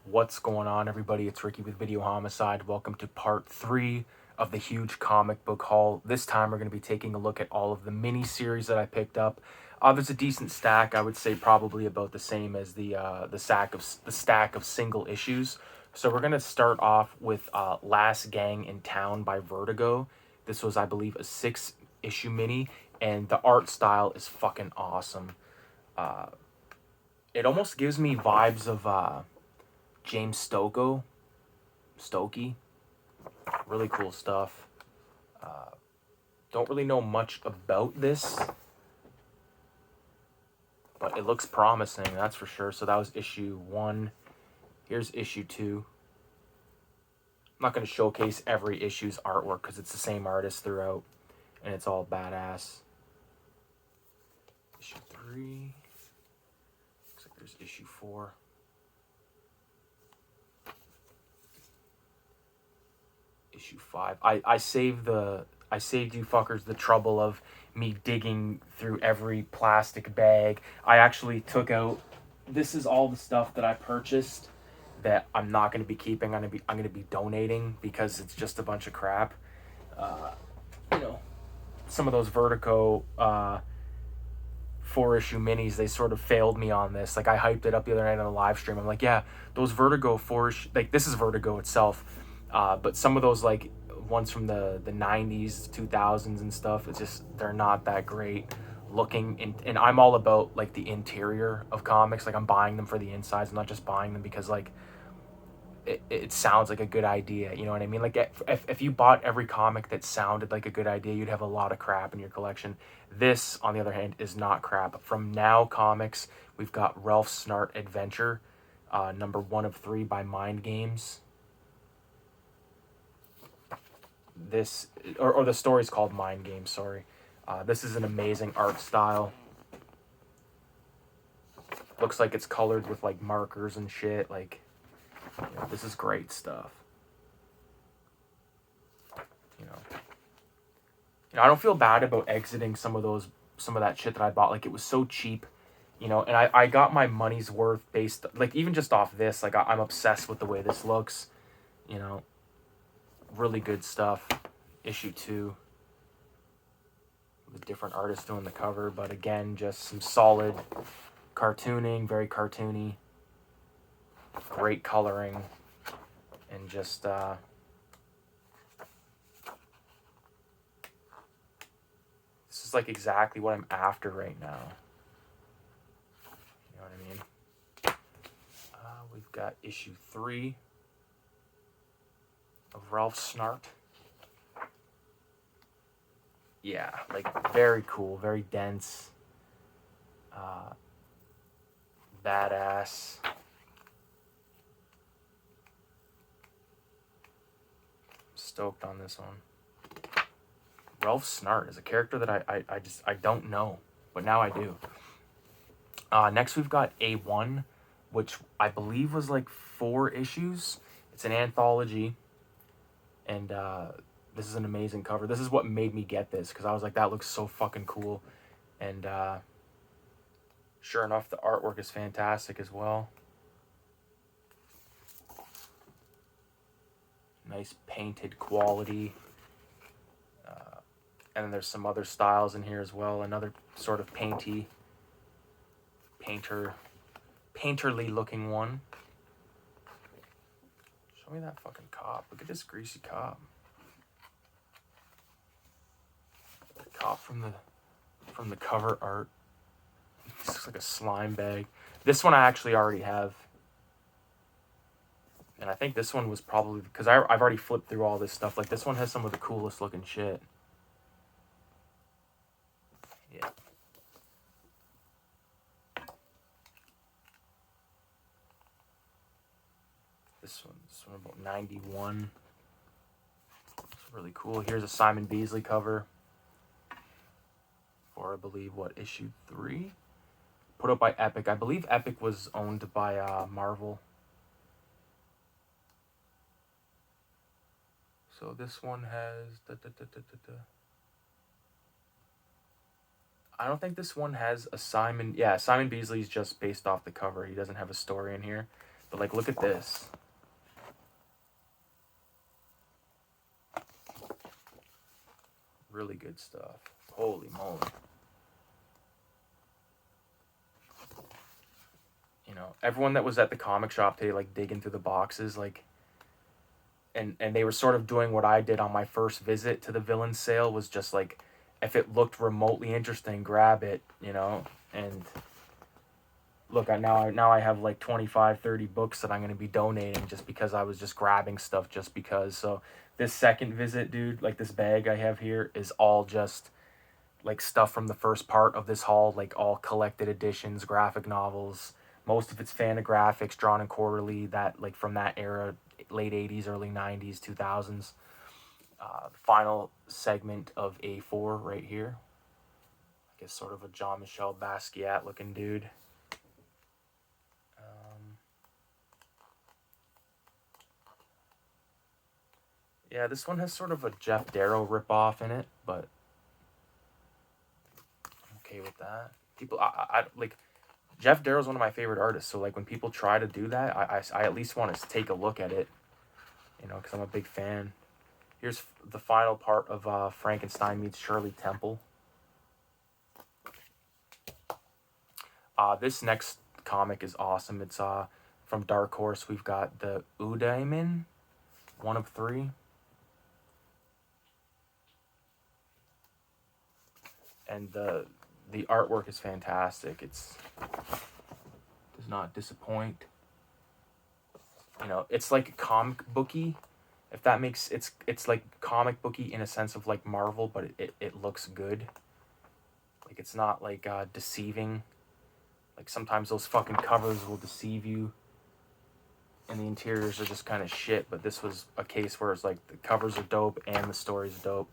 What's going on, everybody? It's Ricky with Video Homicide. Welcome to part 3 of the huge comic book haul. This time we're going to be taking a look at all of the mini-series that I picked up. There's a decent stack. I would say probably about the same as the stack of single issues. So we're going to start off with Last Gang in Town by Vertigo. This was, I believe, a 6-issue mini, and the art style is fucking awesome. It almost gives me vibes of James Stokey. Really cool stuff. Don't really know much about this, but it looks promising, that's for sure. So that was issue 1. Here's issue 2. I'm not going to showcase every issue's artwork because it's the same artist throughout, and it's all badass. Issue 3. Looks like there's issue 4. Issue 5. I saved you fuckers the trouble of me digging through every plastic bag. I actually took out, this is all the stuff that I purchased that I'm not going to be keeping. I'm going to be donating because it's just a bunch of crap. Some of those Vertigo 4-issue minis, they sort of failed me on this. Like, I hyped it up the other night on a live stream. I'm like, yeah, those Vertigo 4-issue, like, this is Vertigo itself. But some of those, like, ones from the 90s, 2000s and stuff, it's just, they're not that great looking. And I'm all about, like, the interior of comics. Like, I'm buying them for the insides. I'm not just buying them because, like, it sounds like a good idea. You know what I mean? Like, if you bought every comic that sounded like a good idea, you'd have a lot of crap in your collection. This, on the other hand, is not crap. From Now Comics, we've got Ralph Snart Adventure, number 1 of 3 by Mind Games. This, or the story's called Mind Games, sorry. This is an amazing art style. Looks like it's colored with, like, markers and shit. Like, this is great stuff. I don't feel bad about exiting some of that shit that I bought. Like, it was so cheap, and I got my money's worth based, like, even just off this. Like, I'm obsessed with the way this looks, really good stuff. Issue 2, with a different artist doing the cover, but again, just some solid cartooning, very cartoony, great coloring, and just this is like exactly what I'm after right now. You know what I mean? We've got issue 3 of Ralph Snart. Yeah, like, very cool, very dense, badass. Stoked on this one. Ralph Snart is a character that I don't know, but now I do. Next we've got A1, which I believe was like 4 issues. It's an anthology, and this is an amazing cover. This is what made me get this, because I was like, that looks so fucking cool. And sure enough, the artwork is fantastic as well. Nice painted quality. And then there's some other styles in here as well. Another sort of painterly looking one. Show me that fucking cop. Look at this greasy cop. The cop from the cover art. This looks like a slime bag. This one I actually already have. And I think this one was probably, because I've already flipped through all this stuff. Like, this one has some of the coolest looking shit. Yeah. This one about 91. It's really cool. Here's a Simon Beasley cover. For, I believe, what, issue 3? Put up by Epic. I believe Epic was owned by Marvel. So this one has... I don't think this one has a Simon... Yeah, Simon Beasley's just based off the cover. He doesn't have a story in here. But like, look at this. Really good stuff. Holy moly. You know, everyone that was at the comic shop today, like digging through the boxes, like, and they were sort of doing what I did on my first visit to the villain sale, was just like, if it looked remotely interesting, grab it, you know. And look, now I have like 25, 30 books that I'm going to be donating just because I was just grabbing stuff just because. So this second visit, dude, like this bag I have here is all just like stuff from the first part of this haul, like all collected editions, graphic novels. Most of it's Fantagraphics, drawn and quarterly, that like from that era, late 80s, early 90s, 2000s. Final segment of A4 right here. I guess sort of a Jean-Michel Basquiat looking dude. Yeah, this one has sort of a Jeff Darrow ripoff in it, but I'm okay with that. People, I like Jeff Darrow's one of my favorite artists, so like when people try to do that, I at least want to take a look at it, you know, because I'm a big fan. Here's the final part of Frankenstein meets Shirley Temple. This next comic is awesome. It's from Dark Horse. We've got the Udaimin, 1 of 3. And the artwork is fantastic. It's does not disappoint. You know, it's like comic booky, if that makes it's like comic booky in a sense of like Marvel, but it looks good. Like it's not like deceiving. Like sometimes those fucking covers will deceive you and the interiors are just kind of shit, but this was a case where it's like the covers are dope and the stories are dope.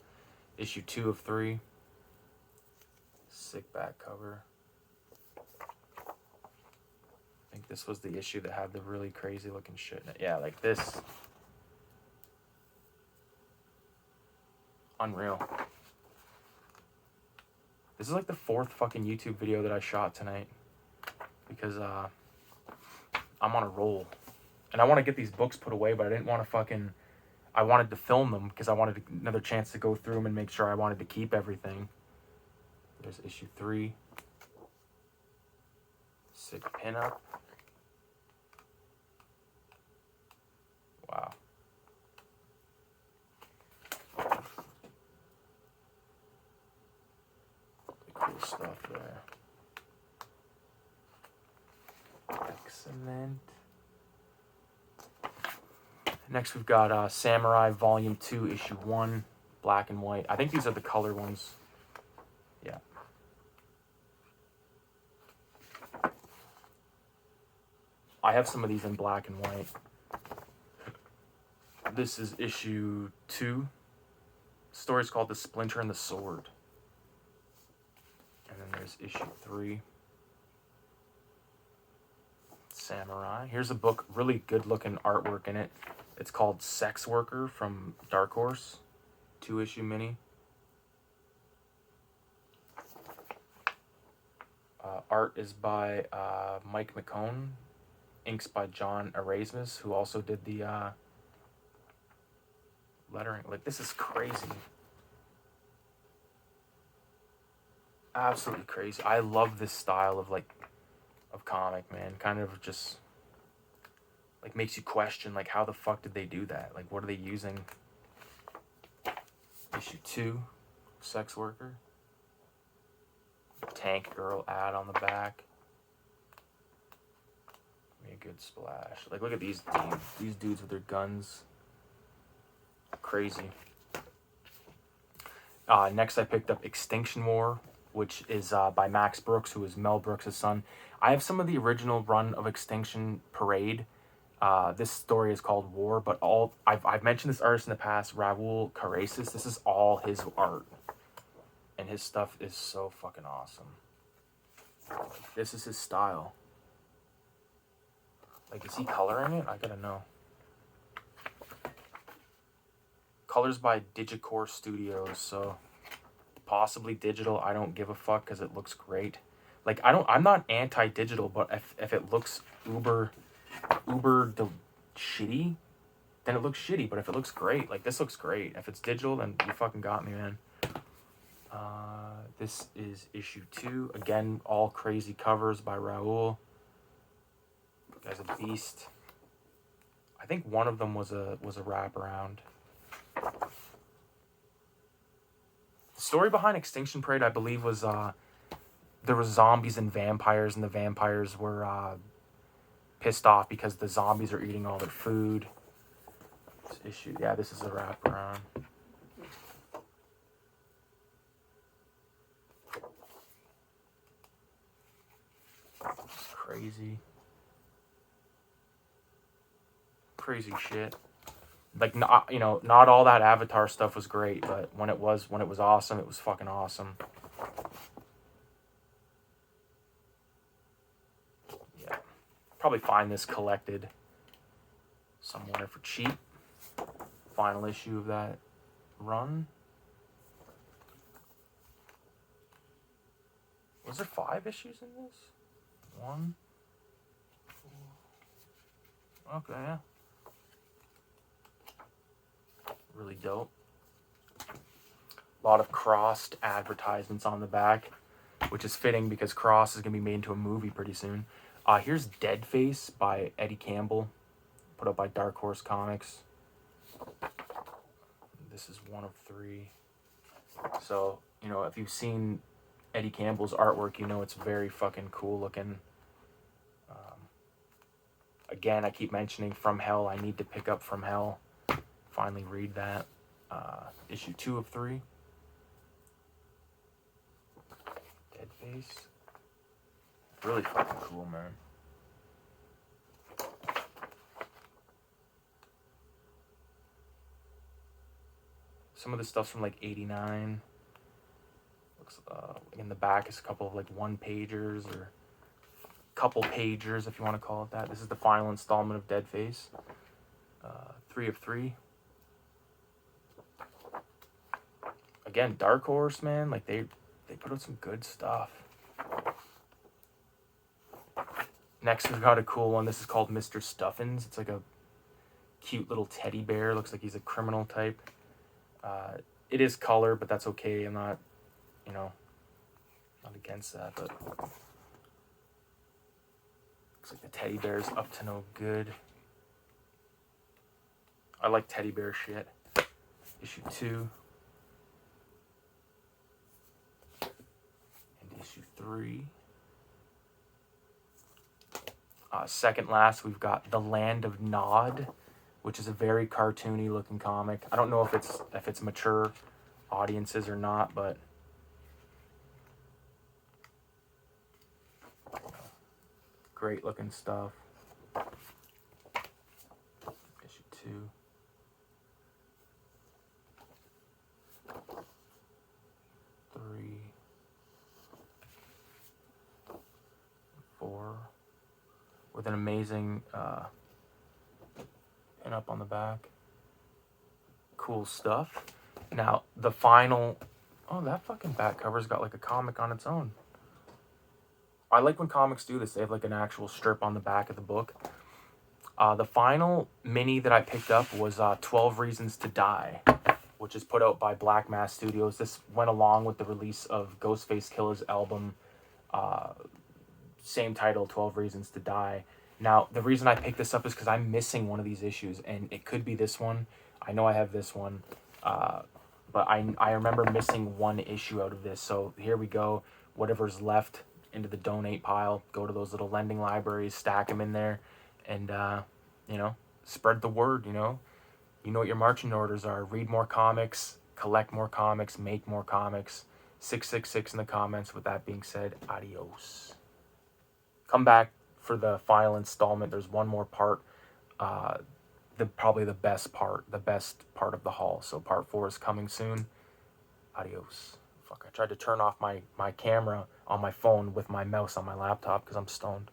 Issue 2 of 3. Sick back cover. I think this was the issue that had the really crazy looking shit in it. Yeah, like this. Unreal. This is like the 4th fucking YouTube video that I shot tonight. Because I'm on a roll. And I want to get these books put away, but I didn't want to fucking... I wanted to film them because I wanted another chance to go through them and make sure I wanted to keep everything. There's issue 3. Sick pinup. Wow. Cool stuff there. Excellent. Next we've got Samurai Volume 2, Issue 1, black and white. I think these are the color ones. Yeah. I have some of these in black and white. This is issue 2. The story's called The Splinter and the Sword. And then there's issue 3. Samurai. Here's a book, really good looking artwork in it. It's called Sex Worker from Dark Horse. 2-issue mini. Art is by Mike McCone. Inks by John Erasmus, who also did the lettering. Like, this is crazy. Absolutely crazy. I love this style of comic, man. Kind of just like makes you question like how the fuck did they do that? Like what are they using? Issue 2, Sex Worker. Tank Girl ad on the back. Give me a good splash. Like look at these dudes. These dudes with their guns. Crazy. Next I picked up Extinction War, which is by Max Brooks, who is Mel Brooks' son. I have some of the original run of Extinction Parade. This story is called War, but I've mentioned this artist in the past, Raul Carasis. This is all his art. And his stuff is so fucking awesome. This is his style. Like, is he coloring it? I gotta know. Colors by Digicore Studios, so possibly digital. I don't give a fuck because it looks great. Like I'm not anti-digital, but if it looks uber shitty, then it looks shitty. But if it looks great, like this looks great. If it's digital, then you fucking got me, man. This is issue 2. Again, all crazy covers by Raul. The guy's a beast. I think one of them was a wraparound. The story behind Extinction Parade, I believe, was there was zombies and vampires, and the vampires were pissed off because the zombies are eating all their food. This issue, yeah, this is a wraparound. It's crazy. Crazy shit. Like, not, you know, not all that Avatar stuff was great, but when it was awesome, it was fucking awesome. Yeah. Probably find this collected somewhere for cheap. Final issue of that run. Was there 5 issues in this? 1. Okay, yeah. Really dope. A lot of crossed advertisements on the back, which is fitting because Cross is going to be made into a movie pretty soon. Here's Deadface by Eddie Campbell, put up by Dark Horse Comics. This is 1 of 3. So, you know, if you've seen Eddie Campbell's artwork, you know it's very fucking cool looking. Again, I keep mentioning From Hell. I need to pick up From Hell. Finally read that. Issue 2 of 3. Deadface. Really fucking cool, man. Some of the stuff's from like 89. Looks in the back is a couple of like 1-pagers or couple pagers, if you want to call it that. This is the final installment of Deadface. 3 of 3. Again, Dark Horse, man, like they put out some good stuff. Next, we've got a cool one. This is called Mr. Stuffins. It's like a cute little teddy bear. Looks like he's a criminal type. It is color, but that's okay. I'm not, you know, not against that, but looks like the teddy bear's up to no good. I like teddy bear shit. Issue 2. And issue 3. Second last, we've got The Land of Nod, which is a very cartoony looking comic. I don't know if it's mature audiences or not, but great looking stuff. Issue 2. 3. 4. With an amazing pin up on the back. Cool stuff. Now, the final... Oh, that fucking back cover's got like a comic on its own. I like when comics do this. They have like an actual strip on the back of the book. The final mini that I picked up was 12 Reasons to Die, which is put out by Black Mass Studios. This went along with the release of Ghostface Killer's album, same title, 12 Reasons to Die. Now, the reason I picked this up is because I'm missing one of these issues, and it could be this one. I know I have this one, but I remember missing one issue out of this. So here we go. Whatever's left into the donate pile, go to those little lending libraries, stack them in there, and, you know, spread the word, you know. You know what your marching orders are. Read more comics, collect more comics, make more comics. 666 in the comments. With that being said, adios. Come back for the final installment. There's one more part, probably the best part of the haul. So part 4 is coming soon. Adios. Fuck, I tried to turn off my camera on my phone with my mouse on my laptop because I'm stoned.